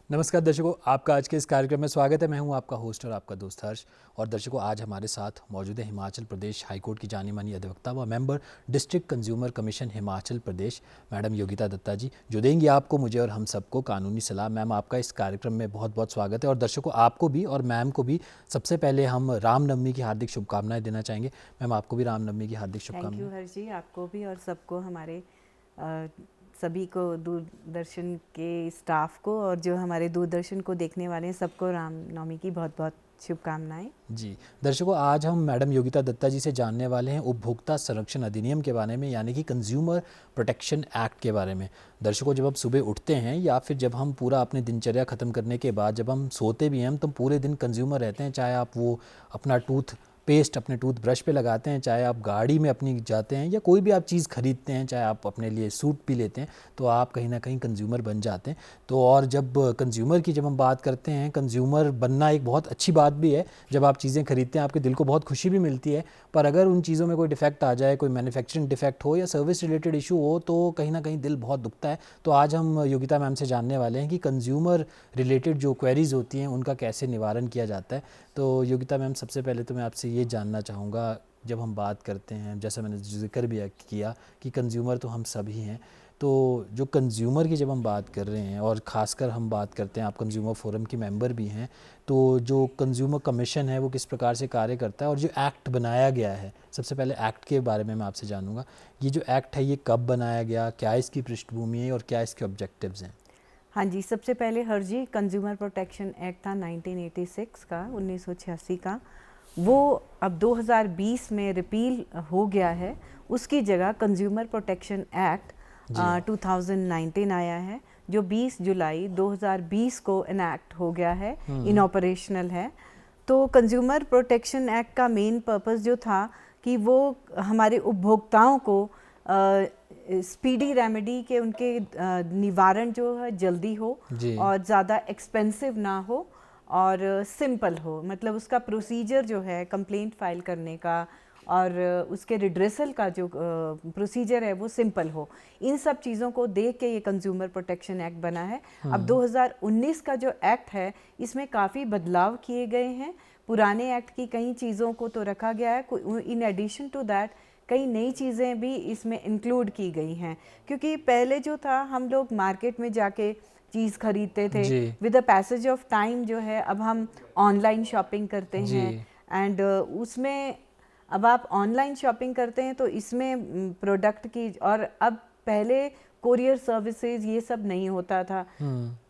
नमस्कार दर्शकों, आपका आज के इस कार्यक्रम में स्वागत है। मैं हूं आपका होस्ट और आपका दोस्त हर्ष। और दर्शकों, आज हमारे साथ मौजूद है हिमाचल प्रदेश हाईकोर्ट की जानी मानी अधिवक्ता व member district consumer commission Himachal Pradesh madam Yogita Datta ji, जो देंगी आपको, मुझे और हम सबको कानूनी सलाह। मैम, आपका इस कार्यक्रम में बहुत बहुत स्वागत है। और दर्शकों, आपको भी और मैम को भी सबसे पहले हम रामनवमी की हार्दिक शुभकामनाएं देना चाहेंगे। मैम, आपको भी रामनवमी की हार्दिक शुभकामनाएं। थैंक यू हर्ष जी, आपको भी और सबको, हमारे सभी को, दूरदर्शन के स्टाफ को और जो हमारे दूरदर्शन को देखने वाले हैं सबको रामनवमी की बहुत बहुत शुभकामनाएं। जी दर्शकों, आज हम मैडम योगिता दत्ता जी से जानने वाले हैं उपभोक्ता संरक्षण अधिनियम के बारे में, यानी कि कंज्यूमर प्रोटेक्शन एक्ट के बारे में। दर्शकों, जब आप सुबह उठते हैं या फिर जब हम पूरा अपनी दिनचर्या ख़त्म करने के बाद जब हम सोते भी हैं, तो पूरे दिन कंज्यूमर रहते हैं। चाहे आप वो अपना टूथपेस्ट अपने टूथब्रश पे लगाते हैं, चाहे आप गाड़ी में अपनी जाते हैं, या कोई भी आप चीज़ खरीदते हैं, चाहे आप अपने लिए सूट भी लेते हैं, तो आप कहीं ना कहीं कंज्यूमर बन जाते हैं। तो और जब कंज्यूमर की जब हम बात करते हैं, कंज्यूमर बनना एक बहुत अच्छी बात भी है। जब आप चीज़ें खरीदते हैं, आपके दिल को बहुत खुशी भी मिलती है। पर अगर उन चीज़ों में कोई डिफेक्ट आ जाए, कोई मैन्युफैक्चरिंग डिफेक्ट हो या सर्विस रिलेटेड इशू हो, तो कहीं ना कहीं दिल बहुत दुखता है। तो आज हम योगिता मैम से जानने वाले हैं कि कंज्यूमर रिलेटेड जो क्वेरीज होती हैं उनका कैसे निवारण किया जाता है। तो योगिता मैम, सबसे पहले तो मैं आपसे ये जानना चाहूँगा, जब हम बात करते हैं, जैसा मैंने जिक्र भी किया कि कंज्यूमर तो हम सभी हैं, तो जो कंज्यूमर की जब हम बात कर रहे हैं और ख़ासकर हम बात करते हैं, आप कंज्यूमर फोरम की मेंबर भी हैं, तो जो कंज्यूमर कमीशन है वो किस प्रकार से कार्य करता है और जो एक्ट बनाया गया है, सबसे पहले एक्ट के बारे में मैं आपसे जानूंगा। ये जो एक्ट है ये कब बनाया गया, क्या इसकी पृष्ठभूमि है और क्या इसके ऑब्जेक्टिव्स हैं? हाँ जी, सबसे पहले हर जी, कंज्यूमर प्रोटेक्शन एक्ट था 1986 का, 1986 का। वो अब 2020 में रिपील हो गया है। उसकी जगह कंज्यूमर प्रोटेक्शन एक्ट 2019 आया है, जो 20 जुलाई 2020 को इनैक्ट हो गया है, इन ऑपरेशनल है। तो कंज्यूमर प्रोटेक्शन एक्ट का मेन पर्पस जो था कि वो हमारे उपभोक्ताओं को स्पीडी रेमेडी के, उनके निवारण जो है जल्दी हो और ज़्यादा एक्सपेंसिव ना हो और सिंपल हो। मतलब उसका प्रोसीजर जो है कंप्लेंट फाइल करने का और उसके रिड्रेसल का जो प्रोसीजर है वो सिंपल हो। इन सब चीज़ों को देख के ये कंज्यूमर प्रोटेक्शन एक्ट बना है। अब 2019 का जो एक्ट है इसमें काफ़ी बदलाव किए गए हैं। पुराने एक्ट की कई चीज़ों को तो रखा गया है, इन एडिशन टू दैट कई नई चीज़ें भी इसमें इंक्लूड की गई हैं। क्योंकि पहले जो था, हम लोग मार्केट में जाके चीज़ खरीदते थे, with the passage of time जो है अब हम ऑनलाइन शॉपिंग करते हैं। एंड उसमें अब आप ऑनलाइन शॉपिंग करते हैं तो इसमें प्रोडक्ट की, और अब पहले कोरियर सर्विसेज ये सब नहीं होता था।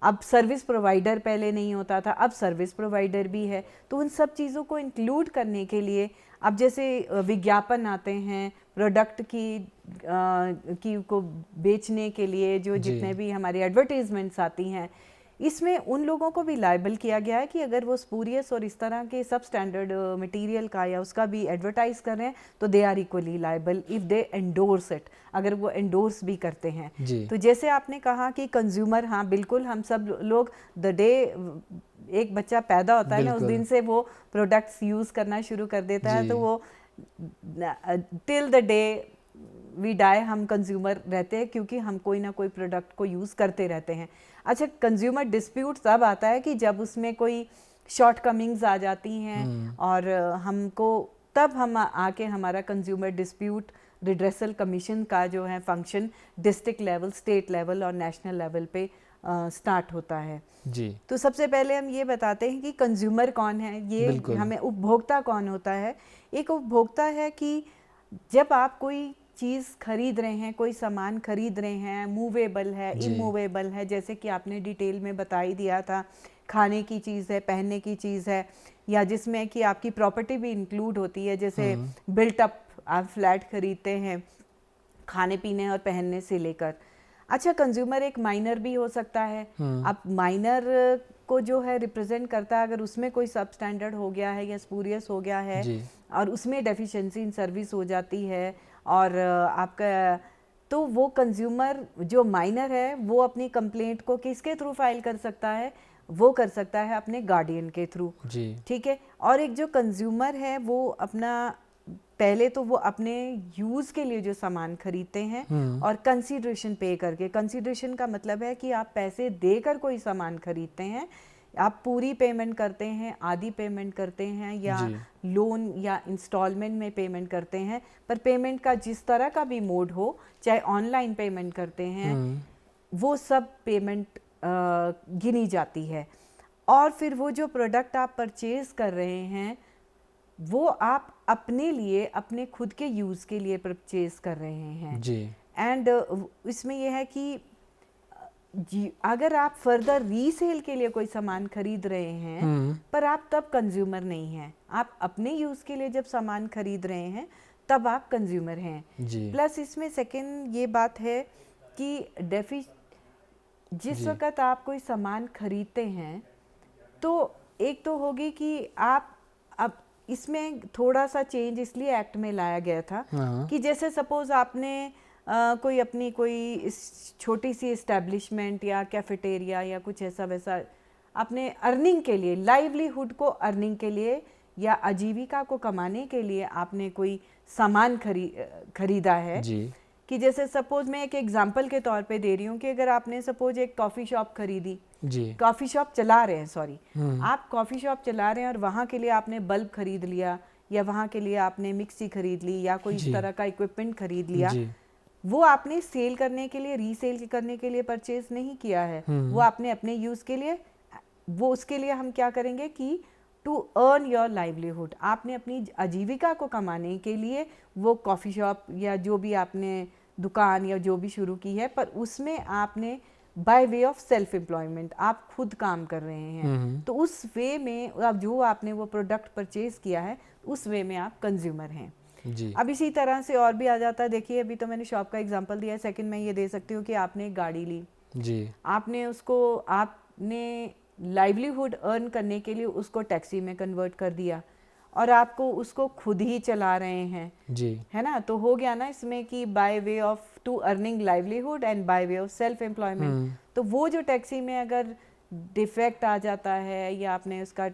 अब सर्विस प्रोवाइडर पहले नहीं होता था, अब सर्विस प्रोवाइडर भी है। तो उन सब चीज़ों को इंक्लूड करने के लिए अब जैसे विज्ञापन आते हैं प्रोडक्ट की को बेचने के लिए, जो जितने भी हमारी एडवर्टीजमेंट्स आती हैं, इसमें उन लोगों को भी लायबल किया गया है कि अगर वो स्पूरियस और इस तरह के सब स्टैंडर्ड मटेरियल का या उसका भी एडवर्टाइज कर रहे हैं तो they are equally liable if they endorse it, अगर वो एंडोर्स भी करते हैं। तो जैसे आपने कहा कि कंज्यूमर, हाँ बिल्कुल, हम सब लोग द डे एक बच्चा पैदा होता है ना, उस दिन से वो प्रोडक्ट्स यूज़ करना शुरू कर देता है, तो वो till the day we die हम कंज्यूमर रहते हैं, क्योंकि हम कोई ना कोई प्रोडक्ट को यूज़ करते रहते हैं। अच्छा, कंज्यूमर डिस्प्यूट तब आता है कि जब उसमें कोई शॉर्ट कमिंग्स आ जाती हैं और हमको, तब हम आके हमारा कंज्यूमर डिस्प्यूट रिड्रेसल कमीशन का जो है function district level, state level और नेशनल लेवल पे स्टार्ट होता है जी। तो सबसे पहले हम ये बताते हैं कि कंज्यूमर कौन है, ये हमें उपभोक्ता कौन होता है। एक उपभोक्ता है कि जब आप कोई चीज़ खरीद रहे हैं, कोई सामान खरीद रहे हैं, मूवेबल है, इमूवेबल है, जैसे कि आपने डिटेल में बता ही दिया था, खाने की चीज़ है, पहनने की चीज़ है, या जिसमें कि आपकी प्रॉपर्टी भी इंक्लूड होती है, जैसे बिल्ट अप आप फ्लैट खरीदते हैं, खाने पीने और पहनने से लेकर। अच्छा, कंज्यूमर एक माइनर भी हो सकता है। अब माइनर को जो है रिप्रेजेंट करता है, अगर उसमें कोई सब स्टैंडर्ड हो गया है या स्पूरियस हो गया है और उसमें डेफिशिएंसी इन सर्विस हो जाती है और आपका, तो वो कंज्यूमर जो माइनर है वो अपनी कंप्लेंट को किसके थ्रू फाइल कर सकता है? वो कर सकता है अपने गार्डियन के थ्रू, ठीक है। और एक जो कंज्यूमर है वो अपना पहले तो वो अपने यूज़ के लिए जो सामान खरीदते हैं और कंसीडरेशन पे करके, कंसीडरेशन का मतलब है कि आप पैसे देकर कोई सामान खरीदते हैं, आप पूरी पेमेंट करते हैं, आधी पेमेंट करते हैं, या लोन या इंस्टॉलमेंट में पेमेंट करते हैं, पर पेमेंट का जिस तरह का भी मोड हो, चाहे ऑनलाइन पेमेंट करते हैं, वो सब पेमेंट गिनी जाती है। और फिर वो जो प्रोडक्ट आप परचेज कर रहे हैं वो आप अपने लिए, अपने खुद के यूज़ के लिए परचेज कर रहे हैं जी। एंड इसमें यह है कि जी अगर आप फर्दर रीसेल के लिए कोई सामान खरीद रहे हैं पर आप तब कंज्यूमर नहीं हैं, आप अपने यूज़ के लिए जब सामान खरीद रहे हैं तब आप कंज्यूमर हैं जी। प्लस इसमें सेकंड ये बात है कि जिस वक्त आप कोई सामान खरीदते हैं तो एक तो होगी कि आप, अब इसमें थोड़ा सा चेंज इसलिए एक्ट में लाया गया था कि जैसे सपोज आपने कोई अपनी कोई छोटी सी इस्टेब्लिशमेंट या कैफेटेरिया या कुछ ऐसा वैसा अपने अर्निंग के लिए, लाइवलीहुड को अर्निंग के लिए या आजीविका को कमाने के लिए आपने कोई सामान खरीदा है जी। कि जैसे सपोज मैं एक एग्जांपल के तौर पे दे रही हूँ कि अगर आपने सपोज एक कॉफ़ी शॉप खरीदी, कॉफ़ी शॉप चला रहे हैं, सॉरी आप कॉफ़ी शॉप चला रहे हैं और वहाँ के लिए आपने बल्ब खरीद लिया या वहाँ के लिए आपने मिक्सी खरीद ली या कोई इस तरह का इक्विपमेंट खरीद लिया, वो आपने सेल करने के लिए, रीसेल करने के लिए परचेज नहीं किया है, वो आपने अपने यूज़ के लिए, वो उसके लिए हम क्या करेंगे कि टू अर्न योर लाइवलीहुड, आपने अपनी आजीविका को कमाने के लिए वो कॉफ़ी शॉप या जो भी आपने दुकान या जो भी शुरू की है, पर उसमें आपने bye way of self employment आप खुद काम कर रहे हैं, तो उस वे में अब जो आपने वो प्रोडक्ट परचेज किया है उस वे में आप कंज्यूमर हैं जी। अब इसी तरह से और भी आ जाता है, देखिए अभी तो मैंने शॉप का एग्जांपल दिया है, सेकंड मैं ये दे सकती हूँ कि आपने एक गाड़ी ली जी, आपने उसको, आपने लाइवलीहुड अर्न करने के लिए उसको टैक्सी में कन्वर्ट कर दिया और आपको उसको खुद ही चला रहे हैं जी, है ना, तो हो गया ना इसमें कि by way of to earning livelihood and by way of self employment. तो वो जो टैक्सी में अगर डिफेक्ट आ जाता है या आपने उसका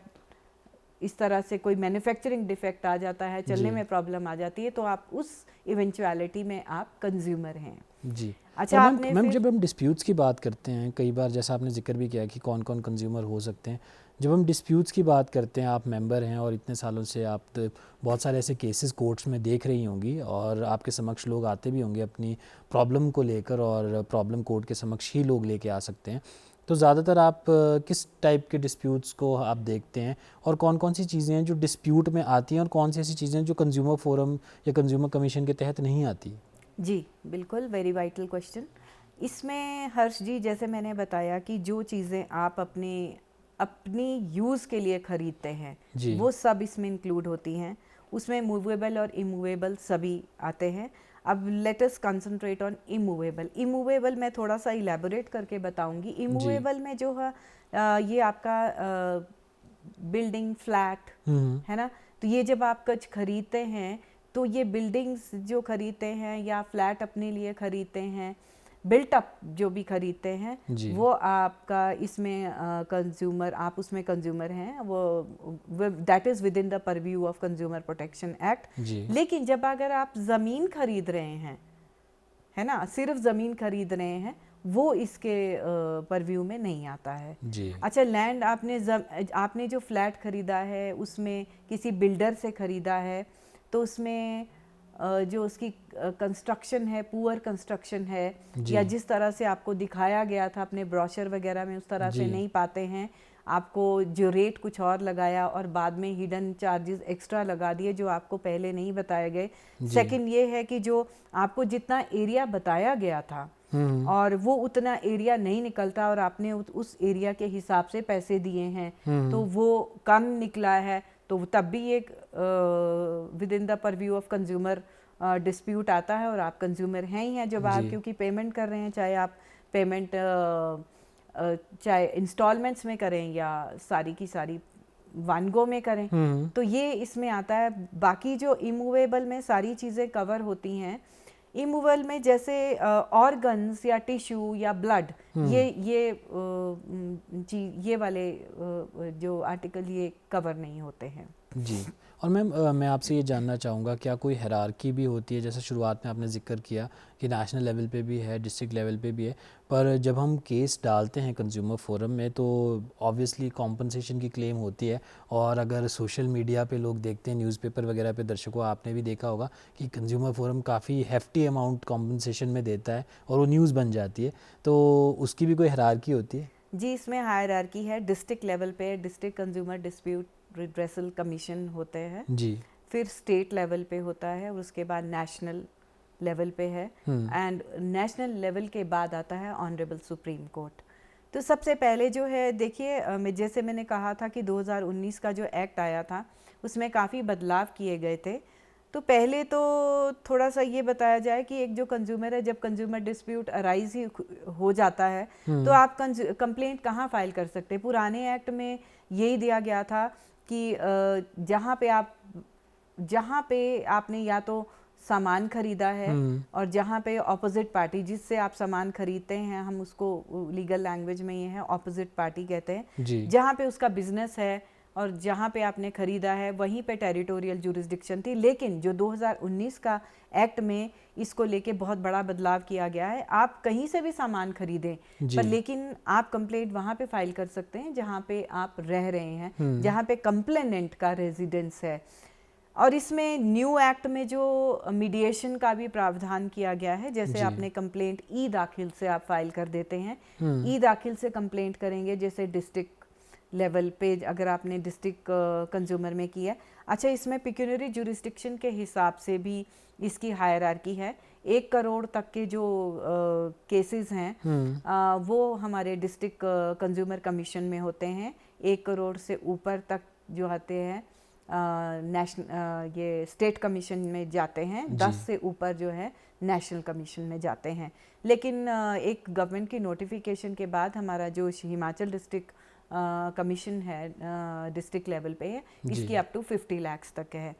इस तरह से कोई मैन्युफैक्चरिंग डिफेक्ट आ जाता है, चलने में प्रॉब्लम आ जाती है, तो आप उस इवेंचुअलिटी में आप कंज्यूमर हैं। जी। अच्छा आपने मैम जब हम डिस्प्यूट्स की बात करते हैं, कई बार जैसा आपने जिक्र भी किया कि कौन कौन कंज्यूमर हो सकते हैं, जब हम डिस्प्यूट्स की बात करते हैं, आप मेंबर हैं और इतने सालों से आप तो बहुत सारे ऐसे केसेस कोर्ट्स में देख रही होंगी और आपके समक्ष लोग आते भी होंगे अपनी प्रॉब्लम को लेकर और प्रॉब्लम कोर्ट के समक्ष ही लोग लेके आ सकते हैं, तो ज़्यादातर आप किस टाइप के डिस्प्यूट्स को आप देखते हैं और कौन कौन सी चीज़ें हैं जो डिस्प्यूट में आती हैं और कौन सी ऐसी चीज़ें हैं जो कंज्यूमर फोरम या कंज्यूमर कमीशन के तहत नहीं आती? जी बिल्कुल, वेरी वाइटल क्वेश्चन। इसमें हर्ष जी जैसे मैंने बताया कि जो चीज़ें आप अपनी यूज़ के लिए ख़रीदते हैं वो सब इसमें इंक्लूड होती हैं, उसमें मूवेबल और इमूवेबल सभी आते हैं। अब let us concentrate on immovable. Immovable मैं थोड़ा सा इलेबोरेट करके बताऊंगी। इमूवेबल में जो है ये आपका बिल्डिंग, फ्लैट है ना, तो ये जब आप कुछ खरीदते हैं तो ये बिल्डिंग्स जो खरीदते हैं या फ्लैट अपने लिए खरीदते हैं, बिल्ट अप जो भी खरीदते हैं वो आपका इसमें कंज्यूमर, आप उसमें कंज्यूमर हैं, वो that is with in the purview of consumer protection act. लेकिन जब अगर आप ज़मीन खरीद रहे हैं, है ना, सिर्फ ज़मीन खरीद रहे हैं, वो इसके परव्यू में नहीं आता है जी। अच्छा, लैंड आपने जो फ्लैट खरीदा है उसमें किसी बिल्डर से खरीदा है, तो उसमें जो उसकी कंस्ट्रक्शन है, पुअर कंस्ट्रक्शन है, या जिस तरह से आपको दिखाया गया था अपने ब्रोशर वगैरह में उस तरह से नहीं पाते हैं, आपको जो रेट कुछ और लगाया और बाद में हिडन चार्जेस एक्स्ट्रा लगा दिए जो आपको पहले नहीं बताए गए। सेकंड ये है कि जो आपको जितना एरिया बताया गया था और वो उतना एरिया नहीं निकलता और आपने उस एरिया के हिसाब से पैसे दिए हैं तो वो कम निकला है, तो तब भी एक with in the purview of consumer dispute आता है और आप कंज्यूमर हैं ही हैं जब आप क्योंकि पेमेंट कर रहे हैं, चाहे आप पेमेंट चाहे इंस्टॉलमेंट्स में करें या सारी की सारी वन गो में करें, तो ये इसमें आता है। बाकी जो इमूवेबल में सारी चीज़ें कवर होती हैं, इमूवेबल में जैसे ऑर्गन्स या टिश्यू या ब्लड, ये वाले जो आर्टिकल ये कवर नहीं होते हैं जी। और मैम मैं आपसे ये जानना चाहूँगा, क्या कोई हायरार्की भी होती है? जैसे शुरुआत में आपने ज़िक्र किया कि नेशनल लेवल पे भी है, डिस्ट्रिक्ट लेवल पे भी है, पर जब हम केस डालते हैं कंज्यूमर फोरम में तो ऑब्वियसली कॉम्पनसेशन की क्लेम होती है। और अगर सोशल मीडिया पे लोग देखते हैं, न्यूज़पेपर वगैरह पे, दर्शकों आपने भी देखा होगा कि कंज्यूमर फोरम काफ़ी हेफ्टी अमाउंट कॉम्पनसेशन में देता है और वो न्यूज़ बन जाती है, तो उसकी भी कोई हायरार्की होती है? जी, इसमें हायरार्की है। डिस्ट्रिक्ट लेवल पे district consumer dispute redressal commission होते हैं, जी। फिर स्टेट लेवल पे होता है और उसके बाद नेशनल लेवल पे है, एंड नेशनल लेवल के बाद आता है ऑनरेबल सुप्रीम कोर्ट। तो सबसे पहले जो है, देखिए जैसे मैंने कहा था कि 2019 का जो एक्ट आया था उसमें काफ़ी बदलाव किए गए थे। तो पहले तो थोड़ा सा ये बताया जाए कि एक जो कंज्यूमर है, जब कंज्यूमर डिस्प्यूट अराइज ही हो जाता है तो आप कंप्लेंट कहाँ फाइल कर सकते हैं। पुराने एक्ट में यही दिया गया था कि जहाँ पे आपने या तो सामान खरीदा है और जहाँ पे ऑपोजिट पार्टी जिससे आप सामान खरीदते हैं, हम उसको लीगल लैंग्वेज में ये है ऑपोजिट पार्टी कहते हैं, जहाँ पे उसका बिजनेस है और जहाँ पे आपने खरीदा है वहीं पे टेरिटोरियल जुरिस्डिक्शन थी। लेकिन जो 2019 का एक्ट में इसको लेके बहुत बड़ा बदलाव किया गया है। आप कहीं से भी सामान खरीदें पर लेकिन आप कंप्लेंट वहाँ पे फाइल कर सकते हैं जहाँ पे आप रह रहे हैं, जहाँ पे कंप्लेनेंट का रेजिडेंस है। और इसमें न्यू एक्ट में जो मीडिएशन का भी प्रावधान किया गया है। जैसे आपने कंप्लेंट ई दाखिल से आप फाइल कर देते हैं, ई दाखिल से कंप्लेंट करेंगे, जैसे डिस्ट्रिक्ट लेवल पे अगर आपने डिस्ट्रिक्ट कंज्यूमर में किया। अच्छा, इसमें पिक्यूनरी जुरिस्डिक्शन के हिसाब से भी इसकी हायरार्की है। 1 करोड़ तक के जो केसेस हैं वो हमारे डिस्ट्रिक्ट कंज्यूमर कमीशन में होते हैं। 1 करोड़ से ऊपर तक जो आते हैं ये स्टेट कमीशन में जाते हैं। 10 से ऊपर जो है नेशनल कमीशन में जाते हैं। लेकिन एक गवर्नमेंट की नोटिफिकेशन के बाद हमारा जो हिमाचल डिस्ट्रिक्ट कमीशन है डिस्ट्रिक्ट लेवल पे है, इसकी अप टू 50 लाख तक है।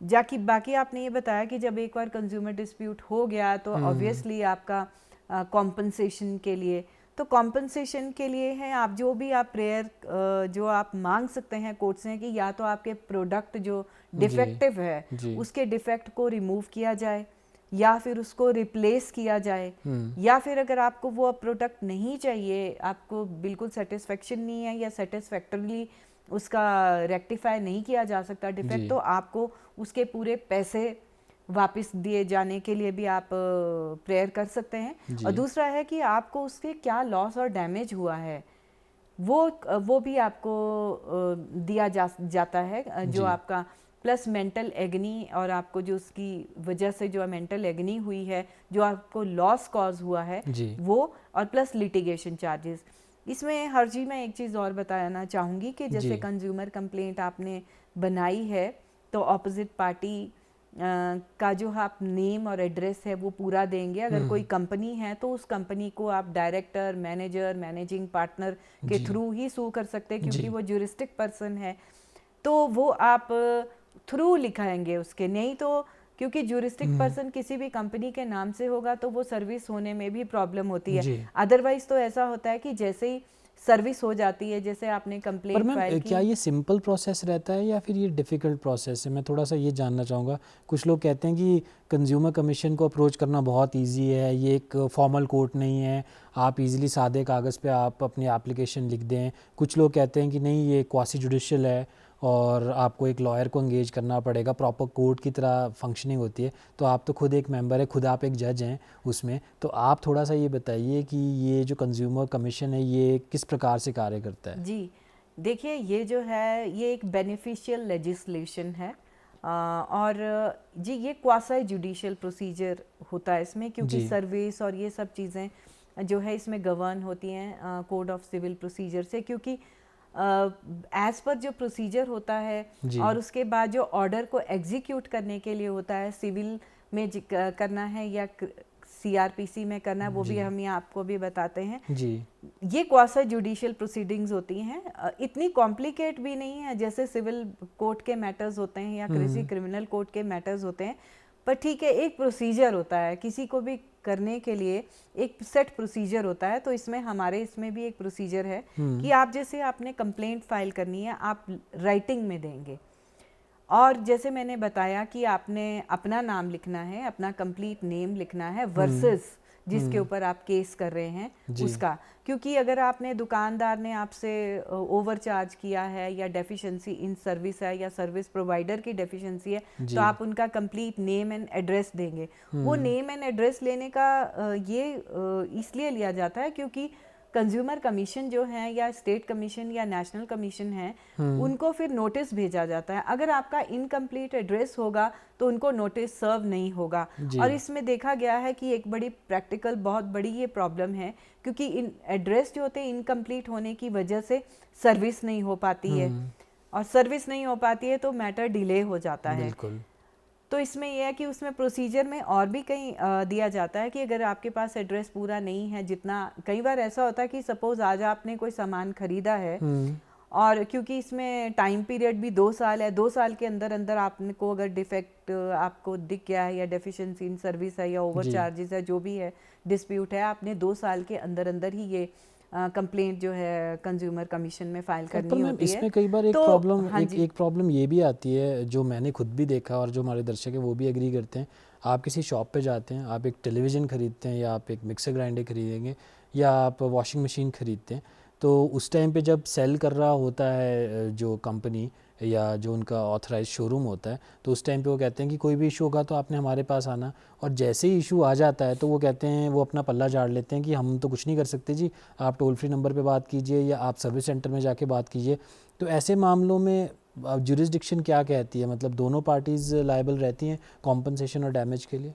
जाकि बाकी आपने ये बताया कि जब एक बार कंज्यूमर डिस्प्यूट हो गया तो ऑब्वियसली आपका कॉम्पनसेशन के लिए, तो कॉम्पनसेशन के लिए है आप जो भी आप प्रेयर जो आप मांग सकते हैं कोर्ट से कि या तो आपके प्रोडक्ट जो डिफेक्टिव है उसके डिफेक्ट को रिमूव किया जाए या फिर उसको रिप्लेस किया जाए, या फिर अगर आपको वो प्रोडक्ट नहीं चाहिए, आपको बिल्कुल सेटिस्फेक्शन नहीं है या सेटिस्फैक्टरली उसका रेक्टिफाई नहीं किया जा सकता डिफेक्ट, तो आपको उसके पूरे पैसे वापस दिए जाने के लिए भी आप प्रेयर कर सकते हैं। और दूसरा है कि आपको उसके क्या लॉस और डैमेज हुआ है वो भी आपको दिया जाता है, जो आपका प्लस मेंटल एग्नी और आपको जो उसकी वजह से जो मेंटल एग्नी हुई है, जो आपको लॉस कॉज हुआ है वो, और प्लस लिटिगेशन चार्जेस। इसमें हर्जी मैं एक चीज़ और बताना चाहूँगी कि जैसे कंज्यूमर कंप्लेंट आपने बनाई है तो ऑपोजिट पार्टी का जो आप नेम और एड्रेस है वो पूरा देंगे। अगर कोई कंपनी है तो उस कंपनी को आप डायरेक्टर, मैनेजर, मैनेजिंग पार्टनर के थ्रू ही सू कर सकते हैं, क्योंकि वो ज्यूरिस्टिक पर्सन है तो वो आप थ्रू लिखाएंगे उसके, नहीं तो क्योंकि ज्यूरिस्टिक पर्सन किसी भी कंपनी के नाम से होगा तो वो सर्विस होने में भी प्रॉब्लम होती है। अदरवाइज तो ऐसा होता है कि जैसे ही सर्विस हो जाती है, जैसे आपने कंप्लेंट फाइल की। क्या ये सिंपल प्रोसेस रहता है या फिर ये डिफ़िकल्ट प्रोसेस है? मैं थोड़ा सा ये जानना चाहूँगा। कुछ लोग कहते हैं कि कंज्यूमर कमीशन को अप्रोच करना बहुत इजी है, ये एक फॉर्मल कोर्ट नहीं है, आप इजीली सादे कागज़ पे आप अपनी एप्लीकेशन लिख दें। कुछ लोग कहते हैं कि नहीं, ये क्वासी जुडिशियल है और आपको एक लॉयर को एंगेज करना पड़ेगा, प्रॉपर कोर्ट की तरह फंक्शनिंग होती है। तो आप तो खुद एक मेंबर है, खुद आप एक जज हैं उसमें, तो आप थोड़ा सा ये बताइए कि ये जो कंज्यूमर कमीशन है ये किस प्रकार से कार्य करता है? जी देखिए, ये जो है ये एक बेनिफिशियल लेजिस्लेशन है और जी ये क्वासी जुडिशियल प्रोसीजर होता है इसमें, क्योंकि सर्विस और ये सब चीज़ें जो है इसमें गवर्न होती हैं कोड ऑफ सिविल प्रोसीजर से, क्योंकि एज पर जो प्रोसीजर होता है और उसके बाद जो ऑर्डर को एग्जीक्यूट करने के लिए होता है, सिविल में करना है या सीआरपीसी में करना है, वो भी हम यहाँ आपको भी बताते हैं। ये क्वासी जुडिशियल प्रोसीडिंग्स होती हैं, इतनी कॉम्प्लिकेट भी नहीं है जैसे सिविल कोर्ट के मैटर्स होते हैं या किसी क्रिमिनल कोर्ट के मैटर्स होते हैं, पर ठीक है, एक प्रोसीजर होता है किसी को भी करने के लिए, एक सेट प्रोसीजर होता है। तो इसमें हमारे इसमें भी एक प्रोसीजर है कि आप जैसे आपने कंप्लेंट फाइल करनी है, आप राइटिंग में देंगे, और जैसे मैंने बताया कि आपने अपना नाम लिखना है, अपना कंप्लीट नेम लिखना है वर्सेस जिसके ऊपर आप केस कर रहे हैं जी। उसका, क्योंकि अगर आपने दुकानदार ने आपसे ओवर चार्ज किया है या डेफिशिएंसी इन सर्विस है या सर्विस प्रोवाइडर की डेफिशिएंसी है जी। तो आप उनका कंप्लीट नेम एंड एड्रेस देंगे। वो नेम एंड एड्रेस लेने का ये इसलिए लिया जाता है क्योंकि कंज्यूमर कमीशन जो है या स्टेट कमीशन या नेशनल कमीशन है उनको फिर नोटिस भेजा जाता है। अगर आपका इनकम्प्लीट एड्रेस होगा तो उनको नोटिस सर्व नहीं होगा। जी। और इसमें देखा गया है कि एक बड़ी प्रैक्टिकल बहुत बड़ी ये प्रॉब्लम है क्योंकि इन एड्रेस जो होते हैं इनकम्प्लीट होने की वजह से सर्विस नहीं हो पाती है, और सर्विस नहीं हो पाती है तो मैटर डिले हो जाता है। बिल्कुल। तो इसमें यह है कि उसमें प्रोसीजर में और भी कहीं दिया जाता है कि अगर आपके पास एड्रेस पूरा नहीं है, जितना कई बार ऐसा होता है कि सपोज आज आपने कोई सामान खरीदा है और क्योंकि इसमें टाइम पीरियड भी 2 साल है, 2 साल के अंदर अंदर आपको अगर डिफेक्ट आपको दिख गया है या डेफिशिएंसी इन सर्विस है या ओवर चार्जेस है, जो भी है डिस्प्यूट है, आपने 2 साल के अंदर अंदर ही ये कंप्लेंट जो है कंज्यूमर कमीशन में फाइल करनी होती है। इसमें कई बार एक तो प्रॉब्लम हाँ एक प्रॉब्लम ये भी आती है जो मैंने खुद भी देखा और जो हमारे दर्शक है वो भी एग्री करते हैं। आप किसी शॉप पे जाते हैं, आप एक टेलीविज़न खरीदते हैं या आप एक मिक्सर ग्राइंडर खरीदेंगे या आप वॉशिंग मशीन खरीदते हैं, तो उस टाइम पे जब सेल कर रहा होता है जो कंपनी या जो उनका ऑथराइज शोरूम होता है, तो उस टाइम पे वो कहते हैं कि कोई भी इशू होगा तो आपने हमारे पास आना। और जैसे ही इशू आ जाता है तो वो कहते हैं, वो अपना पल्ला झाड़ लेते हैं कि हम तो कुछ नहीं कर सकते जी, आप टोल फ्री नंबर पे बात कीजिए या आप सर्विस सेंटर में जाके बात कीजिए। तो ऐसे मामलों में जुरिस्डिक्शन क्या कहती है, मतलब दोनों पार्टीज़ लायबल रहती हैं कॉम्पनसेशन और डैमेज के लिए?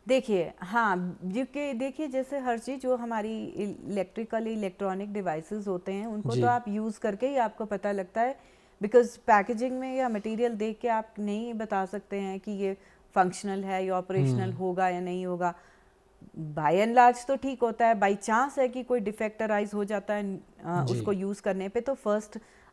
देखिए हाँ, देखिए जैसे हर चीज़ जो हमारी इलेक्ट्रॉनिक डिवाइसेस होते हैं उनको तो आप यूज़ करके ही आपको पता लगता है, बिकॉज पैकेजिंग में या मटेरियल देख के आप नहीं बता सकते हैं कि ये फंक्शनल है या ऑपरेशनल होगा या नहीं होगा। बाय एंड लार्ज तो ठीक होता है, बाई चांस है कि कोई डिफेक्ट अराइज हो जाता है उसको यूज़ करने पे, तो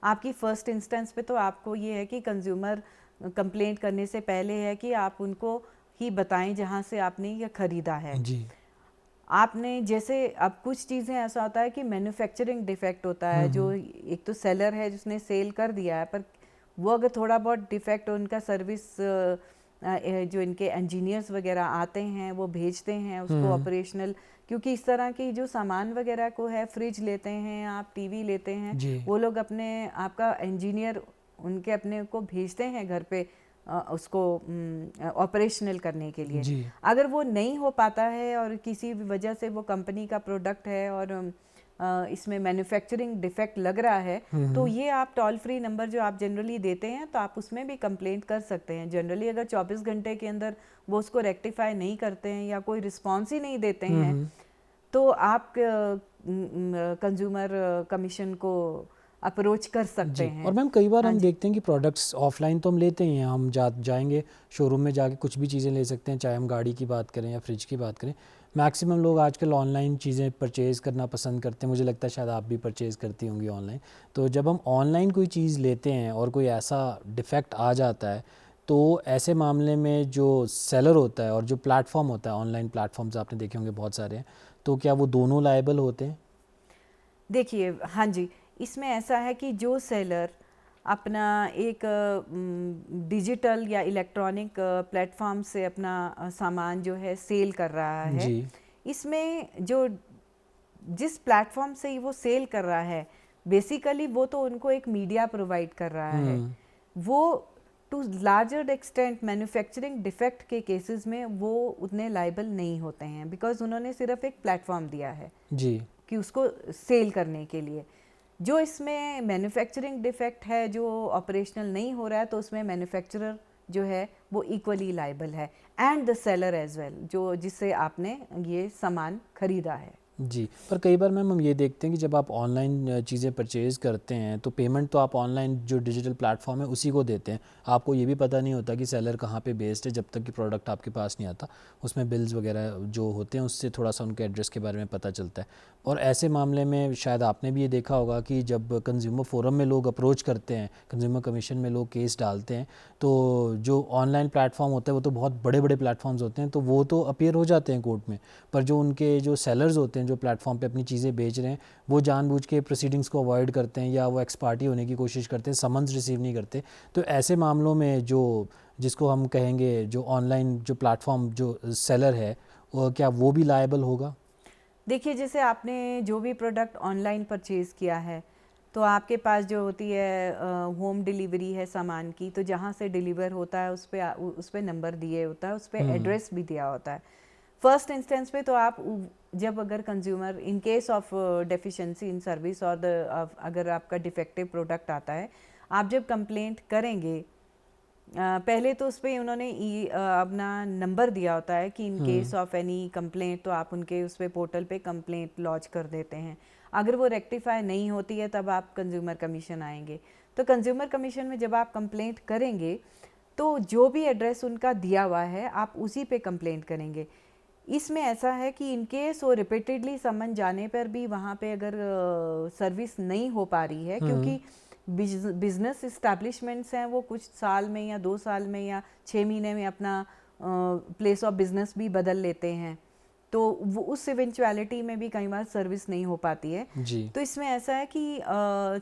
आपकी फर्स्ट इंस्टेंस पे तो आपको ये है कि कंज्यूमर कंप्लेंट करने से पहले है कि आप उनको ही बताएं जहाँ से आपने ये खरीदा है। जी। आपने जैसे अब कुछ चीज़ें ऐसा होता है कि मैन्युफैक्चरिंग डिफेक्ट होता है, जो एक तो सेलर है जिसने सेल कर दिया है, पर वो अगर थोड़ा बहुत डिफेक्ट उनका सर्विस जो इनके इंजीनियर्स वगैरह आते हैं वो भेजते हैं उसको ऑपरेशनल, क्योंकि इस तरह की जो सामान वगैरह को है, फ्रिज लेते हैं आप, टीवी लेते हैं, वो लोग अपने आपका इंजीनियर उनके अपने को भेजते हैं घर पे उसको ऑपरेशनल करने के लिए। अगर वो नहीं हो पाता है और किसी भी वजह से वो कंपनी का प्रोडक्ट है और इसमें मैन्युफैक्चरिंग डिफेक्ट लग रहा है, तो ये आप टोल फ्री नंबर जो आप जनरली देते हैं तो आप उसमें भी कंप्लेंट कर सकते हैं। जनरली अगर 24 घंटे के अंदर वो उसको रेक्टिफाई नहीं करते हैं या कोई रिस्पॉन्स ही नहीं देते हैं तो आप कंज्यूमर कमीशन को अप्रोच कर सकते हैं। और मैम कई बार हम देखते हैं कि प्रोडक्ट्स ऑफलाइन तो हम लेते ही हैं, हम जाएंगे शोरूम में जाके कुछ भी चीज़ें ले सकते हैं, चाहे हम गाड़ी की बात करें या फ्रिज की बात करें। मैक्सिमम लोग आजकल ऑनलाइन चीज़ें परचेज़ करना पसंद करते हैं, मुझे लगता है शायद आप भी परचेज़ करती होंगी ऑनलाइन। तो जब हम ऑनलाइन कोई चीज़ लेते हैं और कोई ऐसा डिफेक्ट आ जाता है, तो ऐसे मामले में जो सेलर होता है और जो प्लेटफॉर्म होता है, ऑनलाइन प्लेटफॉर्म्स आपने देखे होंगे बहुत सारे हैं, तो क्या वो दोनों लायबल होते हैं? देखिए हाँ जी, इसमें ऐसा है कि जो सेलर अपना एक डिजिटल या इलेक्ट्रॉनिक प्लेटफॉर्म से अपना सामान जो है सेल कर रहा है, इसमें जो जिस प्लेटफॉर्म से वो सेल कर रहा है बेसिकली वो तो उनको एक मीडिया प्रोवाइड कर रहा है। वो to larger extent manufacturing defect के केसेस में वो उतने लायबल नहीं होते हैं, बिकॉज उन्होंने सिर्फ एक प्लेटफॉर्म दिया है जी कि उसको सेल करने के लिए। जो इसमें मैन्युफैक्चरिंग डिफेक्ट है जो ऑपरेशनल नहीं हो रहा है, तो उसमें मैन्युफैक्चरर जो है वो इक्वली लायबल है and the seller as well, जो जिससे आपने ये सामान खरीदा है जी। पर कई बार मैम हम ये देखते हैं कि जब आप ऑनलाइन चीज़ें परचेज़ करते हैं तो पेमेंट तो आप ऑनलाइन जो डिजिटल प्लेटफॉर्म है उसी को देते हैं, आपको ये भी पता नहीं होता कि सेलर कहाँ पे बेस्ड है जब तक कि प्रोडक्ट आपके पास नहीं आता। उसमें बिल्स वगैरह जो होते हैं उससे थोड़ा सा उनके एड्रेस के बारे में पता चलता है। और ऐसे मामले में शायद आपने भी ये देखा होगा कि जब कंज्यूमर फोरम में लोग अप्रोच करते हैं, कंज्यूमर कमीशन में लोग केस डालते हैं, तो जो ऑनलाइन प्लेटफॉर्म होते हैं वो तो बहुत बड़े बड़े प्लेटफॉर्म्स होते हैं, तो वो तो अपीयर हो जाते हैं कोर्ट में, पर जो उनके जो सेलर्स होते हैं, जो प्लेटफॉर्म पे अपनी चीज़ें बेच रहे हैं वो जानबूझ के प्रोसीडिंग्स को अवॉइड करते हैं या वो एक्सपार्टी होने की कोशिश करते हैं, समन्स रिसीव नहीं करते, तो ऐसे मामलों में जो जिसको हम कहेंगे जो ऑनलाइन जो प्लेटफॉर्म जो सेलर है क्या वो भी लायबल होगा? देखिए, जैसे आपने जो भी प्रोडक्ट ऑनलाइन परचेज़ किया है तो आपके पास जो होती है होम डिलीवरी है सामान की, तो जहाँ से डिलीवर होता है उस पे नंबर दिए होता है, उस पे एड्रेस भी दिया होता है। फर्स्ट इंस्टेंस पे तो आप जब अगर consumer in case of deficiency in service और अगर आपका डिफेक्टिव प्रोडक्ट आता है, आप जब कंप्लेंट करेंगे पहले तो उस पर उन्होंने अपना नंबर दिया होता है कि in case of any complaint, तो आप उनके उस पर पोर्टल पे कंप्लेंट लॉन्च कर देते हैं। अगर वो रेक्टिफाई नहीं होती है तब आप कंज्यूमर कमीशन आएंगे। तो कंज्यूमर कमीशन में जब आप कंप्लेंट करेंगे तो जो भी एड्रेस उनका दिया हुआ है आप उसी पे कंप्लेंट करेंगे। इसमें ऐसा है कि इन केस वो रिपीटेडली समन जाने पर भी वहाँ पे अगर सर्विस नहीं हो पा रही है, क्योंकि बिजनेस इस्टेब्लिशमेंट्स हैं वो कुछ साल में या 2 साल में या 6 महीने में अपना प्लेस ऑफ बिजनेस भी बदल लेते हैं, तो वो उस इवेंचुअलिटी में भी कई बार सर्विस नहीं हो पाती है जी। तो इसमें ऐसा है कि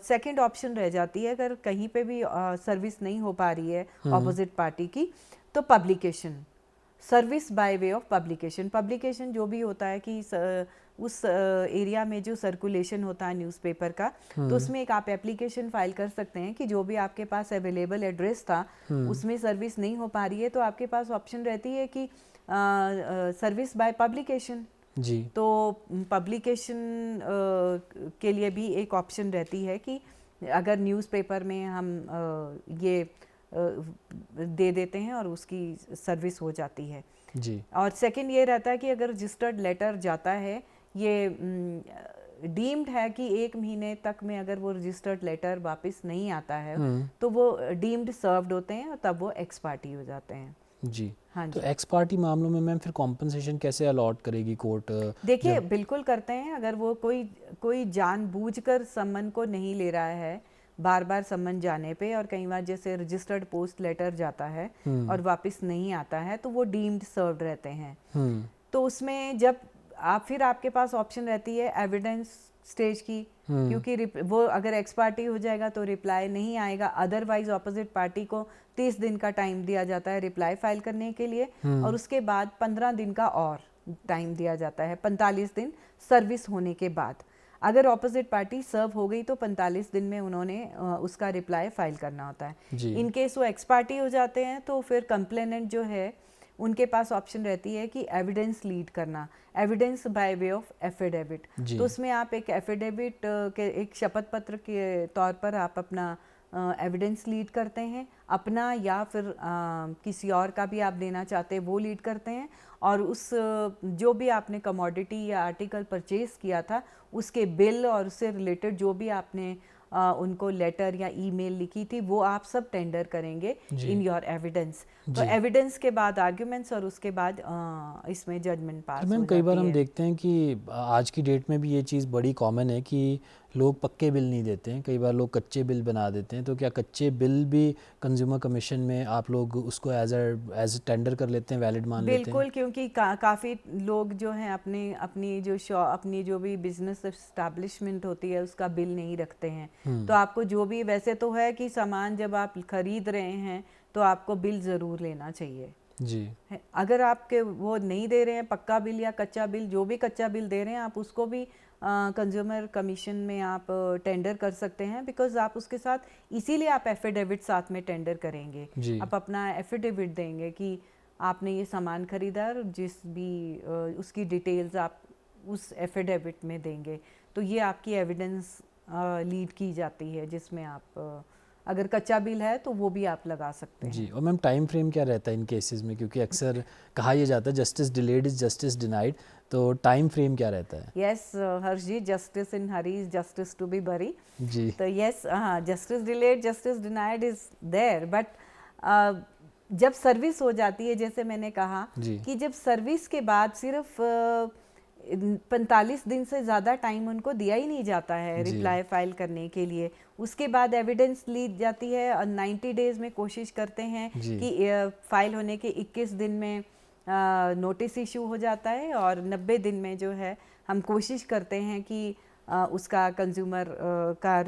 सेकंड ऑप्शन रह जाती है, अगर कहीं पे भी सर्विस नहीं हो पा रही है ऑपोजिट पार्टी की, तो publication, service by way of publication. Publication जो भी होता है कि उस एरिया में जो सर्कुलेशन होता है न्यूज़पेपर का, तो उसमें एक आप एप्लीकेशन फाइल कर सकते हैं कि जो भी आपके पास अवेलेबल एड्रेस था उसमें सर्विस नहीं हो पा रही है, तो आपके पास ऑप्शन रहती है कि सर्विस बाय पब्लिकेशन। जी। तो पब्लिकेशन के लिए भी एक ऑप्शन रहती है कि अगर न्यूज़पेपर में हम ये दे देते हैं और उसकी सर्विस हो जाती है जी। और सेकंड ये रहता है कि अगर रजिस्टर्ड लेटर जाता है, ये डीम्ड है कि 1 महीने तक में अगर वो रजिस्टर्ड लेटर वापस नहीं आता है तो वो डीम्ड सर्व्ड होते हैं और तब वो एक्स पार्टी हो जाते हैं। जी। हाँ तो जी। एक्स पार्टी मामलों में मैम फिर कॉम्पनसेशन कैसे अलॉट करेगी कोर्ट? देखिए, बिल्कुल करते हैं। अगर वो कोई जानबूझकर सम्मन को नहीं ले रहा है, बार बार सम्मन जाने पे, और कई बार जैसे रजिस्टर्ड पोस्ट लेटर जाता है और वापस नहीं आता है, तो वो डीम्ड सर्व्ड रहते हैं। तो उसमें जब फिर आपके पास ऑप्शन रहती है एविडेंस स्टेज की, क्योंकि वो अगर एक्स पार्टी हो जाएगा तो रिप्लाई नहीं आएगा, अदरवाइज ऑपोजिट पार्टी को 30 दिन का टाइम दिया जाता है रिप्लाई फाइल करने के लिए, और उसके बाद 15 दिन का और टाइम दिया जाता है, 45 दिन सर्विस होने के बाद। अगर ऑपोजिट पार्टी सर्व हो गई तो 45 दिन में उन्होंने उसका रिप्लाई फाइल करना होता है। इन केस वो एक्स पार्टी हो जाते हैं तो फिर कंप्लेनेंट जो है उनके पास ऑप्शन रहती है कि एविडेंस लीड करना, evidence bye way of affidavit. तो उसमें आप एक एफिडेविट के एक शपथ पत्र के तौर पर आप अपना एविडेंस लीड करते हैं, अपना या फिर किसी और का भी आप देना चाहते हैं वो लीड करते हैं, और उस जो भी आपने कमोडिटी या आर्टिकल परचेज किया था उसके बिल और उससे रिलेटेड जो भी आपने उनको लेटर या ईमेल लिखी थी वो आप सब टेंडर करेंगे इन योर एविडेंस। तो एविडेंस के बाद आर्ग्यूमेंट्स और उसके बाद इसमें जजमेंट पास हो जाती है। मैम कई बार हम देखते हैं कि आज की डेट में भी ये चीज़ बड़ी कॉमन है कि लोग पक्के बिल नहीं देते हैं, कई बार लोग कच्चे बिल बना देते हैं, तो क्या कच्चे बिल भी कंज्यूमर कमीशन में आप लोग उसको एज टेंडर कर लेते हैं, वैलिड मान लेते हैं? बिल्कुल, क्योंकि काफ़ी लोग जो हैं अपनी जो भी बिजनेस एस्टैब्लिशमेंट होती है उसका बिल नहीं रखते हैं। तो आपको जो भी, वैसे तो है कि सामान जब आप खरीद रहे हैं तो आपको बिल ज़रूर लेना चाहिए जी। अगर आपके वो नहीं दे रहे हैं पक्का बिल या कच्चा बिल, जो भी कच्चा बिल दे रहे हैं आप उसको भी कंज्यूमर कमीशन में आप टेंडर कर सकते हैं, बिकॉज आप उसके साथ, इसीलिए आप एफिडेविट साथ में टेंडर करेंगे। आप अपना एफिडेविट देंगे कि आपने ये सामान खरीदा और जिस भी उसकी डिटेल्स आप उस एफिडेविट में देंगे, तो ये आपकी एविडेंस लीड की जाती है, जिसमें आप अगर कच्चा बिल है तो वो भी आप लगा सकते हैं। जी। और मैम टाइम फ्रेम क्या रहता है इन केसेस में, क्योंकि अक्सर कहा यह जाता है justice delayed is justice denied, तो टाइम फ्रेम क्या रहता है? Yes Harsh ji, justice in hurry is justice to be buried. जी। तो yes, justice delayed justice denied is there, but जब सर्विस हो जाती है, जैसे मैंने कहा कि जब सर्विस के बाद सिर्फ 45 दिन से ज़्यादा टाइम उनको दिया ही नहीं जाता है रिप्लाई फाइल करने के लिए, उसके बाद एविडेंस ली जाती है और 90 डेज में कोशिश करते हैं कि फाइल होने के 21 दिन में नोटिस इशू हो जाता है और 90 दिन में जो है हम कोशिश करते हैं कि उसका कंज्यूमर का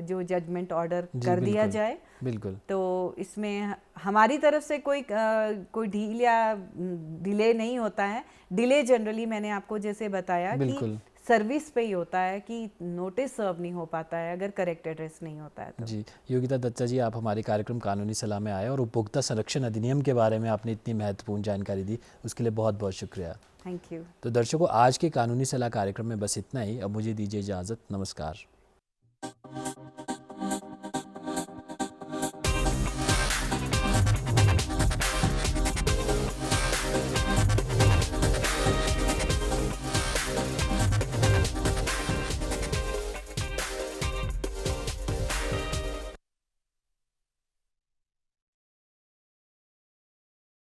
जो जजमेंट ऑर्डर जी, कर दिया बिल्कुल, जाए। बिल्कुल। तो इसमें हमारी तरफ से कोई ढील या डिले नहीं होता है। डिले जनरली मैंने आपको जैसे बताया कि बिल्कुल। सर्विस पे ही होता है कि नोटिस सर्व नहीं हो पाता है अगर करेक्ट एड्रेस नहीं होता है तो। जी, योगिता दत्ता जी, आप हमारे कार्यक्रम कानूनी सलाह में आए और उपभोक्ता संरक्षण अधिनियम के बारे में आपने इतनी महत्वपूर्ण जानकारी दी, उसके लिए बहुत बहुत शुक्रिया। Thank you. तो दर्शकों, आज के कानूनी सलाह कार्यक्रम में बस इतना ही। अब मुझे दीजिए इजाज़त। नमस्कार।